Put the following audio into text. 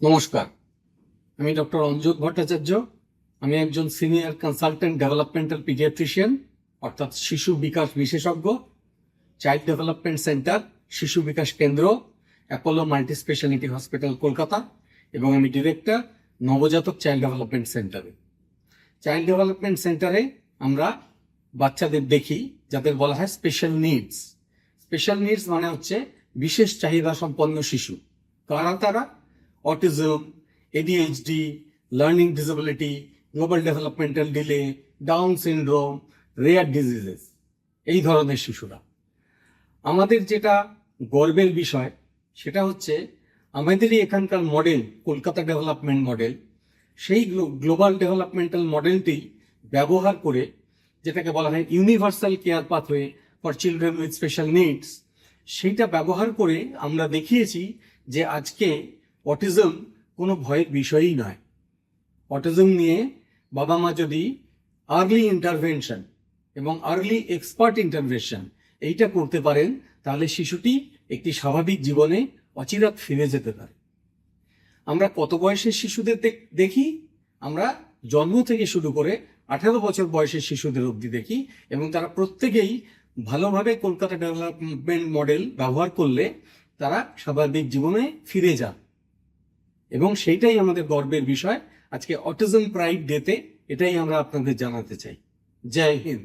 নমস্কার, আমি ডক্টর অঞ্জক ভট্টাচার্য। আমি একজন সিনিয়র কনসালটেন্ট ডেভেলপমেন্টাল পিডিয়াট্রিশিয়ান, অর্থাৎ শিশু বিকাশ বিশেষজ্ঞ, চাইল্ড ডেভেলপমেন্ট সেন্টার, শিশু বিকাশ কেন্দ্র, Apollo multi speciality hospital Kolkata, এবং আমি ডিরেক্টর নবজাতক চাইল্ড ডেভেলপমেন্ট সেন্টারে। চাইল্ড ডেভেলপমেন্ট সেন্টারে আমরা বাচ্চাদের দেখি যাদের বলা হয় স্পেশাল নিডস। স্পেশাল নিডস মানে হচ্ছে বিশেষ চাহিদা সম্পন্ন শিশু। কারা তারা? Autism, ADHD, learning disability, global developmental delay, down syndrome, rare diseases, এই ধরনের শিশুরা। আমাদের যেটা গর্বের বিষয় সেটা হচ্ছে আমাদেরই এখানকার মডেল, কলকাতা ডেভেলপমেন্ট মডেল, সেই গ্লোবাল ডেভেলপমেন্টাল মডেলটি ব্যবহার করে, যেটাকে বলা হয় universal care pathway for children with special needs, সেইটা ব্যবহার করে আমরা দেখিয়েছি যে আজকে অটিজম কোনো ভয়ের বিষয়ই নয়। অটিজম নিয়ে বাবা মা যদি আর্লি ইন্টারভেনশন এবং আর্লি এক্সপার্ট ইন্টারভেনশন এইটা করতে পারেন, তাহলে শিশুটি একটি স্বাভাবিক জীবনে অচিরাত ফিরে যেতে পারে। আমরা কত বয়সের শিশুদের দেখি? আমরা জন্ম থেকে শুরু করে 18 বছর বয়সের শিশুদের অবধি দেখি, এবং তারা প্রত্যেকেই ভালোভাবে কলকাতা ডেভেলপমেন্ট মডেল ব্যবহার করলে তারা স্বাভাবিক জীবনে ফিরে যান, এবং সেইটাই আমাদের গর্বের বিষয়। আজকে অটিজম প্রাইড ডেতে এটাই আমরা আপনাদের জানাতে চাই। জয় হিন্দ।